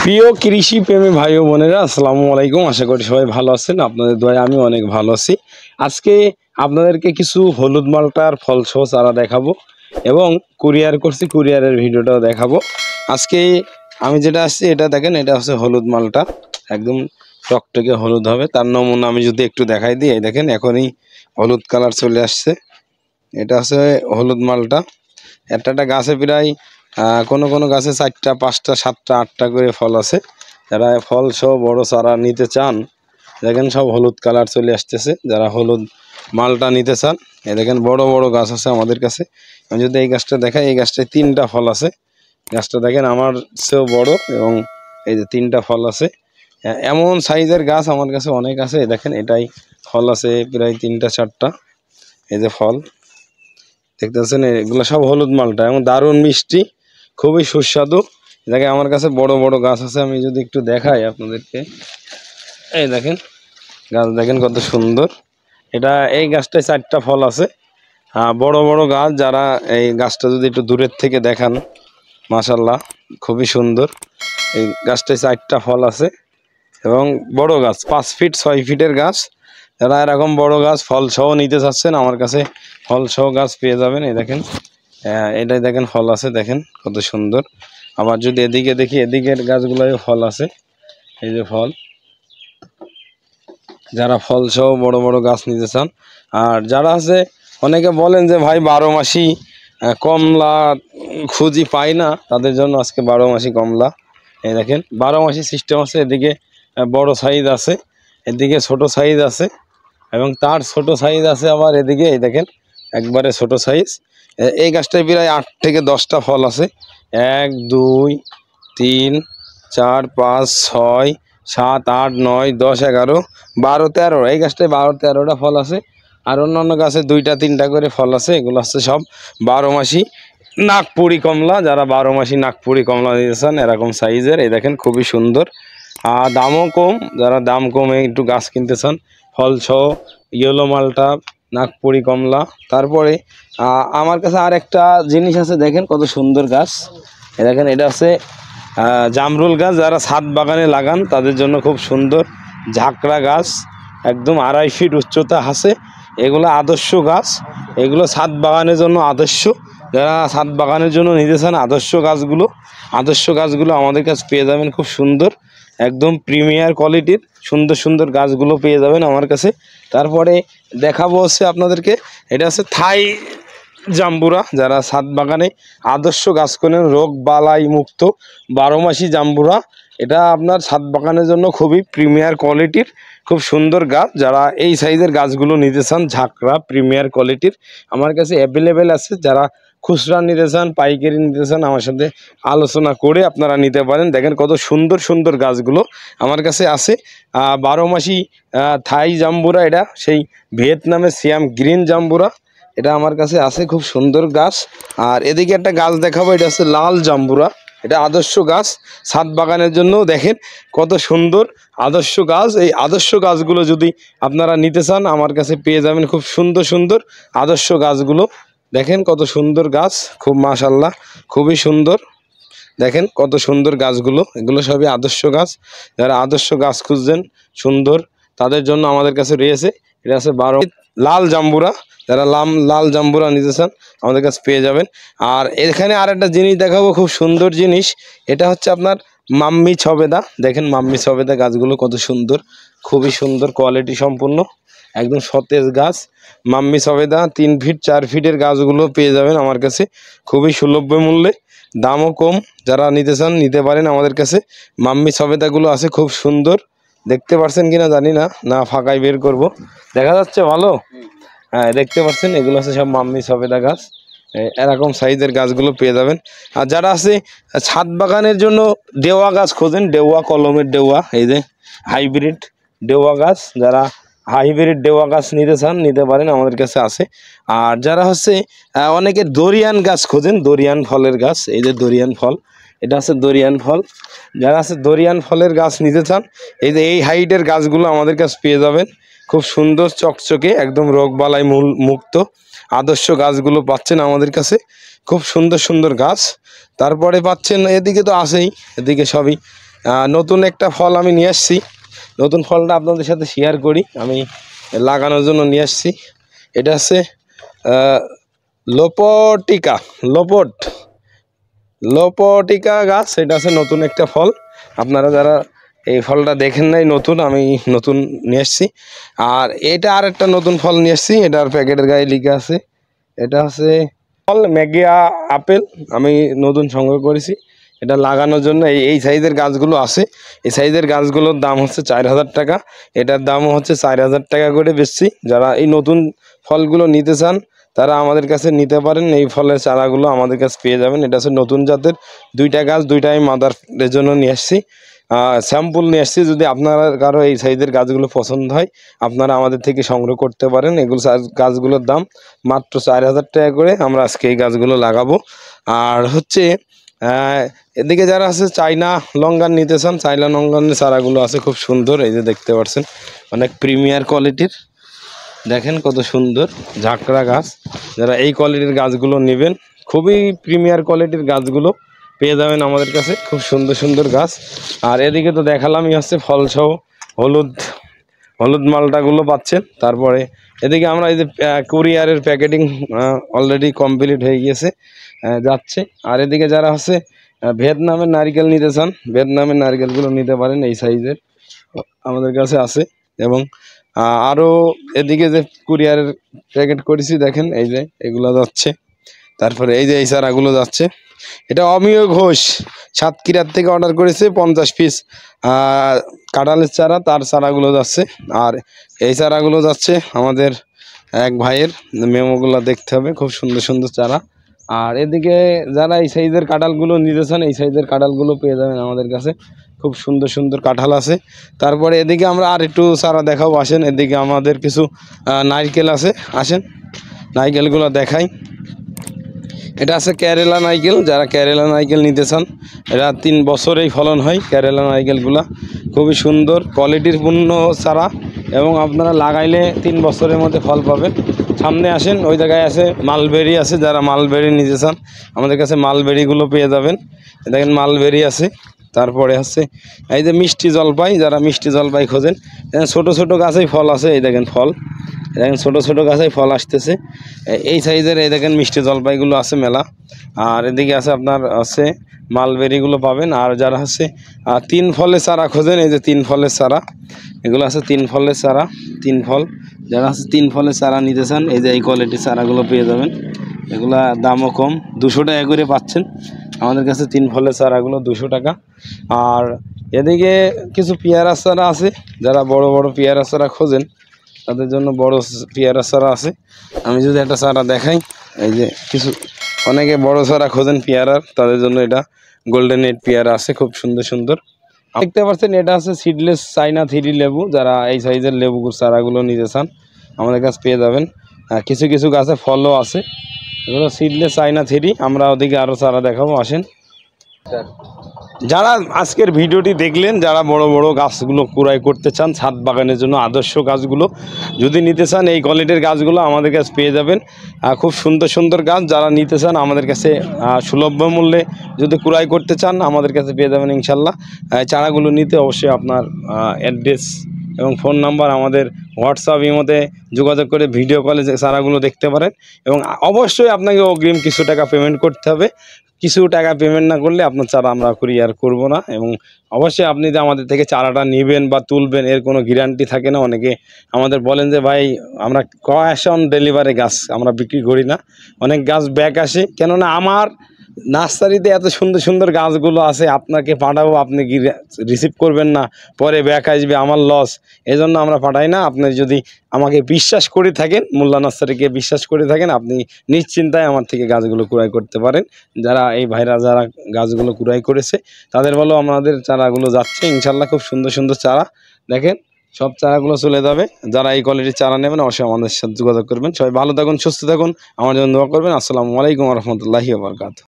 প্রিয় কৃষি প্রেমী ভাই ও বোনেরা, আসসালামু আলাইকুম। আশা করি সবাই ভালো আছেন। আপনাদের দোয়ায় আমি অনেক ভালো আছি। আজকে আপনাদেরকে কিছু হলুদ মালটার ফলসহ চারা দেখাবো এবং কুরিয়ার করছি, কুরিয়ারের ভিডিওটাও দেখাবো। আজকে আমি যেটা আসছি এটা দেখেন, এটা হচ্ছে হলুদ মালটা, একদম টকটকে হলুদ হবে। তার নমুনা আমি যদি একটু দেখাই দিই, এই দেখেন এখনই হলুদ কালার চলে আসছে। এটা হচ্ছে হলুদ মালটা। একটা গাছে প্রায় কোনো কোনো গাছে 4টা 5টা 7টা 8টা করে ফল আছে। যারা ফল সহ বড় চারা নিতে চান, দেখেন সব হলুদ কালার চলে আসতেছে। যারা হলুদ মালটা নিতে চান, এই দেখেন বড় বড় গাছ আছে আমাদের কাছে। আমি যদি এই গাছটা দেখাই, এই গাছটায় 3টা ফল আছে। গাছটা দেখেন আমার চেয়েও বড় এবং এই যে 3টা ফল আছে। এমন সাইজের গাছ আমার কাছে অনেক আছে। দেখেন এটাই ফল আছে প্রায় 3টা 4টা। এই যে ফল দেখতেছেন, এগুলো সব হলুদ মালটা এবং দারুণ মিষ্টি, খুবই সুস্বাদু। দেখেন আমার কাছে বড় বড় গাছ আছে। আমি যদি একটু দেখাই আপনাদেরকে, এই দেখেন গাছ দেখেন কত সুন্দর। এটা এই গাছটায় 4টা ফল আছে। বড় বড় গাছ। যারা এই গাছটা যদি একটু দূরের থেকে দেখান, মাশাল্লাহ খুবই সুন্দর। এই গাছটায় 4টা ফল আছে এবং বড় গাছ, 5 ফিট 6 ফিটের গাছ। যারা এরকম বড় গাছ ফল সহ নিতে চাচ্ছেন, আমার কাছে ফল সহ গাছ পেয়ে যাবেন। এই দেখেন এটাই দেখেন ফল আছে, দেখেন কত সুন্দর। আবার যদি এদিকে দেখি, এদিকের গাছগুলোয় ফল আছে। এই যে ফল, যারা ফল সহ বড় বড় গাছ নিতে চান। আর যারা আছে, অনেকে বলেন যে ভাই 12 মাসি কমলা খুঁজি পাই না, তাদের জন্য আজকে 12 মাসি কমলা। এই দেখেন 12 মাসি সিস্টেম আছে। এদিকে বড় সাইজ আছে, এদিকে ছোট সাইজ আছে এবং তার ছোট সাইজ আছে আবার এদিকে। এই দেখেন একবারে ছোট সাইজ। এই গাছটায় প্রায় 8 থেকে 10টা ফল আছে। 1 2 3 4 5 6 7 8 9 10 11 12 13। এই গাছটায় 12 13টা ফল আছে। আর অন্যান্য গাছে 2টা 3টা করে ফল আছে। এগুলো হচ্ছে সব 12 মাসি নাগপুরি কমলা। যারা 12 মাসি নাগপুরি কমলা নিতে চান, এরকম সাইজের, এই দেখেন খুবই সুন্দর। আর দামও কম। যারা দাম কমে একটু গাছ কিনতে চান, ফল সহ ইয়েলো মালটা, নাগপুরি কমলা। তারপরে আমার কাছে আর একটা জিনিস আছে, দেখেন কত সুন্দর গাছ। দেখেন এটা হচ্ছে জামরুল গাছ। যারা ছাদ বাগানে লাগান তাদের জন্য খুব সুন্দর ঝাঁকড়া গাছ, একদম 2.5 ফিট উচ্চতা আছে। এগুলো আদর্শ গাছ, এগুলো ছাদ বাগানের জন্য আদর্শ। যারা ছাদ বাগানের জন্য নিতে চান, আদর্শ গাছগুলো আমাদের কাছে পেয়ে যাবেন। খুব সুন্দর, একদম প্রিমিয়ার কোয়ালিটির সুন্দর সুন্দর গাছগুলো পেয়ে যাবেন আমার কাছে। তারপরে দেখাবো হচ্ছে আপনাদেরকে, এটা হচ্ছে থাই জাম্বুরা। যারা ছাদ বাগানে আদর্শ গাছ করেন, রোগ বালাই মুক্ত 12 মাসি জাম্বুরা, এটা আপনার ছাদ বাগানের জন্য খুবই প্রিমিয়ার কোয়ালিটির খুব সুন্দর গাছ। যারা এই সাইজের গাছগুলো নিতে চান, ঝাঁকড়া প্রিমিয়ার কোয়ালিটির, আমার কাছে অ্যাভেলেবেল আছে। যারা খুচরা নিতে চান, পাইকারি নিতে চান, আমার সাথে আলোচনা করে আপনারা নিতে পারেন। দেখেন কত সুন্দর সুন্দর গাছগুলো আমার কাছে আছে। 12 মাসি থাই জাম্বুরা, এটা সেই ভিয়েতনামের সিয়াম গ্রিন জাম্বুরা, এটা আমার কাছে আছে, খুব সুন্দর গাছ। আর এদিকে একটা গাছ দেখাবো, এটা হচ্ছে লাল জাম্বুরা। এটা আদর্শ গাছ ছাদ বাগানের জন্য। দেখেন কত সুন্দর আদর্শ গাছ। এই আদর্শ গাছগুলো যদি আপনারা নিতে চান, আমার কাছে পেয়ে যাবেন খুব সুন্দর সুন্দর আদর্শ গাছগুলো। দেখেন কত সুন্দর গাছ, খুব মাশাল্লাহ খুবই সুন্দর। দেখেন কত সুন্দর গাছগুলো, এগুলো সবই আদর্শ গাছ। যারা আদর্শ গাছ খুঁজছেন সুন্দর, তাদের জন্য আমাদের কাছে রয়েছে। এটা আছে 12 লাল জাম্বুরা। যারা লাল জাম্বুরা নিতে চান, আমাদের কাছে পেয়ে যাবেন। আর এখানে আর একটা জিনিস দেখাবো, খুব সুন্দর জিনিস। এটা হচ্ছে আপনার মাম্মি ছবেদা। দেখেন মাম্মি ছবেদা গাছগুলো কত সুন্দর, খুবই সুন্দর কোয়ালিটি সম্পূর্ণ, একদম সতেজ গাছ। মাম্মি ছবেদা 3 ফিট 4 ফিটের গাছগুলো পেয়ে যাবেন আমার কাছে খুবই সুলভ মূল্যে, দামও কম। যারা নিতে চান নিতে পারেন আমাদের কাছে। মাম্মি ছবেদাগুলো আছে খুব সুন্দর। দেখতে পাচ্ছেন কিনা জানি না, না ফাঁকায় বের করব, দেখা যাচ্ছে ভালো? হ্যাঁ দেখতে পাচ্ছেন, এগুলো আছে সব মাম্মি ছবেদা গাছ। এরকম সাইজের গাছগুলো পেয়ে যাবেন। আর যারা আছে ছাদ বাগানের জন্য ডেওয়া গাছ খোঁজেন, ডেওয়া কলমের ডেওয়া, এই যে হাইব্রিড ডেওয়া গাছ, যারা হাইব্রিড ডেওয়া গাছ নিতে চান নিতে পারেন, আমাদের কাছে আছে। আর যারা হচ্ছে অনেকে দরিয়ান গাছ খোঁজেন, দরিয়ান ফলের গাছ, এই যে দরিয়ান ফল, এটা হচ্ছে দরিয়ান ফল। যারা আছে দরিয়ান ফলের গাছ নিতে চান, এই যে এই হাইটের গাছগুলো আমাদের কাছে পেয়ে যাবেন। খুব সুন্দর চকচকে, একদম রোগবালাই মুক্ত আদর্শ গাছগুলো পাচ্ছেন আমাদের কাছে, খুব সুন্দর সুন্দর গাছ। তারপরে পাচ্ছেন এদিকে তো আছেই, এদিকে সবই নতুন একটা ফল আমি নিয়ে আসছি, নতুন ফলটা আপনাদের সাথে শেয়ার করি। আমি লাগানোর জন্য নিয়ে আসছি, এটা হচ্ছে লোপটিকা গাছ। এটা আছে নতুন একটা ফল, আপনারা যারা এই ফলটা দেখেন নাই নতুন, আমি নতুন নিয়ে আসছি। আর এটা আর একটা নতুন ফল নিয়ে আসছি, এটার প্যাকেটের গায়ে লেখা আছে, এটা হচ্ছে ফল ম্যাগিয়া আপেল। আমি নতুন সংগ্রহ করেছি এটা লাগানোর জন্য। এই সাইজের গাছগুলো আছে, এই সাইজের গাছগুলোর দাম হচ্ছে 4000 টাকা, এটার দামও হচ্ছে 4000 টাকা করে বেচছি। যারা এই নতুন ফলগুলো নিতে চান তারা আমাদের কাছে নিতে পারেন, এই ফলের চারাগুলো আমাদের কাছে পেয়ে যাবেন। এটা হচ্ছে নতুন জাতের, দুইটা গাছ, দুইটাই মাদারের জন্য নিয়ে আসছি, স্যাম্পল নিয়ে আসছি। যদি আপনারা কারো এই সাইজের গাছগুলো পছন্দ হয় আপনারা আমাদের থেকে সংগ্রহ করতে পারেন। এগুলো গাছগুলোর দাম মাত্র 4000 টাকা করে। আমরা আজকে এই গাছগুলো লাগাবো। আর হচ্ছে এদিকে যারা আছে চাইনা লঙ্গান নিতে চান, চাইনা লঙ্গানের চারাগুলো আছে খুব সুন্দর, এই যে দেখতে পাচ্ছেন অনেক প্রিমিয়ার কোয়ালিটির, দেখেন কত সুন্দর ঝাঁকড়া গাছ। যারা এই কোয়ালিটির গাছগুলো নেবেন, খুবই প্রিমিয়ার কোয়ালিটির গাছগুলো পেয়ে যাবেন আমাদের কাছে, খুব সুন্দর সুন্দর গাছ। আর এদিকে তো দেখালামই হচ্ছে ফলসহ হলুদ মালটাগুলো পাচ্ছেন। তারপরে এদিকে আমরা এই যে কুরিয়ারের প্যাকেটিং অলরেডি কমপ্লিট হয়ে গিয়েছে, যাচ্ছে। আর এদিকে যারা হচ্ছে ভিয়েতনামের নারকেল নিতে চান, ভিয়েতনামের নারকেলগুলো নিতে পারেন, এই সাইজের আমাদের কাছে আছে। এবং আরও এদিকে যে কুরিয়ারের প্যাকেট করেছি দেখেন, এই যে এগুলো যাচ্ছে। তারপরে এই যে এই চারাগুলো যাচ্ছে, এটা অমিয় ঘোষ সাতক্ষীরার থেকে অর্ডার করেছে 50 পিস কাঁঠালের চারা, তার চারাগুলো যাচ্ছে। আর এই চারাগুলো যাচ্ছে আমাদের এক ভাইয়ের, মেমোগুলো দেখতে হবে, খুব সুন্দর সুন্দর চারা। আর এদিকে যারা এই সাইজের কাঁঠালগুলো নিতে চান, এই সাইজের কাঁঠালগুলো পেয়ে যাবেন আমাদের কাছে, খুব সুন্দর সুন্দর কাঁঠাল আছে। তারপরে এদিকে আমরা আর একটু চারা দেখাবো, আসেন। এদিকে আমাদের কিছু নারকেল আছে, আসেন নারকেলগুলো দেখাই। এটা আছে কেরালা নারকেল, যারা কেরালা নারকেল নিতে চান, এটা 3 বছরেই ফলন হয়। কেরালা নারকেলগুলা খুবই সুন্দর কোয়ালিটির পূর্ণ চারা, এবং আপনারা লাগাইলে 3 বছরের মধ্যে ফল পাবেন। সামনে আসেন, ওই জায়গায় আছে মালবেরি আছে, যারা মালবেরি নিতে চান আমাদের কাছে মালবেরিগুলো পেয়ে যাবেন। দেখেন মালবেরি আছে। তারপরে হচ্ছে এই যে মিষ্টি জলপাই, যারা মিষ্টি জলপাই খোঁজেন, ছোট ছোট গাছেই ফল আছে, এই দেখেন ফল, দেখেন ছোট ছোট গাছেই ফল আসতেছে এই সাইজের। এই দেখেন মিষ্টি জলপাইগুলো আছে মেলা। আর এদিকে আছে আপনার আছে মালবেরিগুলো পাবেন। আর যারা হচ্ছে 3 ফলের চারা খোঁজেন, এই যে 3 ফলের চারা, এগুলো আছে 3 ফলের চারা, 3 ফল। যারা হচ্ছে 3 ফলের চারা নিতে চান, এই যে এই কোয়ালিটির চারাগুলো পেয়ে যাবেন। এগুলা দামও কম, 200 টাকা করে পাচ্ছেন আমাদের কাছে 3 ফলের চারাগুলো 200 টাকা। আর এদিকে কিছু পেয়ারা চারা আছে, যারা বড় বড় পেয়ারা চারা খোঁজেন তাদের জন্য বড় পেয়ারা চারা আছে। আমি যদি একটা চারা দেখাই, এই যে কিছু অনেকে বড় চারা খোঁজেন পেয়ারার, তাদের জন্য এটা গোল্ডেন এইট পেয়ারা আছে, খুব সুন্দর সুন্দর দেখতে পাচ্ছেন। এটা আছে সিডলেস চাইনা 3 লেবু, যারা এই সাইজের লেবু চারাগুলো নিতে চান আমাদের কাছে পেয়ে যাবেন। কিছু কিছু গাছে ফলও আছে, এগুলো সিডলেস চাইনা 3। আমরা ওদিকে আরও চারা দেখাবো, আসেন। যারা আজকের ভিডিওটি দেখলেন, যারা বড় বড় গাছগুলো ক্রয় করতে চান ছাদ বাগানের জন্য আদর্শ গাছগুলো যদি নিতে চান, এই কোয়ালিটির গাছগুলো আমাদের কাছে পেয়ে যাবেন। খুব সুন্দর সুন্দর গাছ, যারা নিতে চান আমাদের কাছে সুলভ মূল্যে যদি ক্রয় করতে চান আমাদের কাছে পেয়ে যাবেন ইনশাল্লাহ। চারাগুলো নিতে অবশ্যই আপনার অ্যাড্রেস এবং ফোন নাম্বার আমাদের হোয়াটসঅ্যাপ ইমোতে যোগাযোগ করে ভিডিও কলে চারাগুলো দেখতে পারেন। এবং অবশ্যই আপনাকে অগ্রিম কিছু টাকা পেমেন্ট করতে হবে, কিছু টাকা পেমেন্ট না করলে আপনার চারা আমরা কুরিয়ার করব না। এবং অবশ্যই আপনি যে আমাদের থেকে চারাটা নেবেন বা তুলবেন এর কোনো গ্যারান্টি থাকে না। অনেকে আমাদের বলেন যে ভাই আমরা ক্যাশ অন ডেলিভারি গাছ আমরা বিক্রি করি না, অনেক গাছ ব্যাক আসে। কেননা আমার নার্সারিতে এত সুন্দর সুন্দর গাছগুলো আছে, আপনাকে পাঠাবো আপনি রিসিভ করবেন না, পরে ব্যাক আসবে, আমার লস, এজন্য আমরা পাঠাই না। আপনি যদি আমাকে বিশ্বাস করে থাকেন, মোল্লা নার্সারিকে বিশ্বাস করে থাকেন, আপনি নিশ্চিন্তায় আমার থেকে গাছগুলো ক্রয় করতে পারেন। যারা এই ভাইরা যারা গাছগুলো ক্রয় করেছে তাদের বলো আমাদের চারাগুলো যাচ্ছে ইনশাল্লাহ, খুব সুন্দর সুন্দর চারা। দেখেন সব চারাগুলো চলে যাবে। যারা এই কোয়ালিটির চারা নেবেন অবশ্যই আমাদের সাথে যোগাযোগ করবেন। সবাই ভালো থাকুন, সুস্থ থাকুন, আমার জন্য দোয়া করবেন। আসসালামু আলাইকুম রহমতুল্লাহি ওয়া বারাকাতুহু।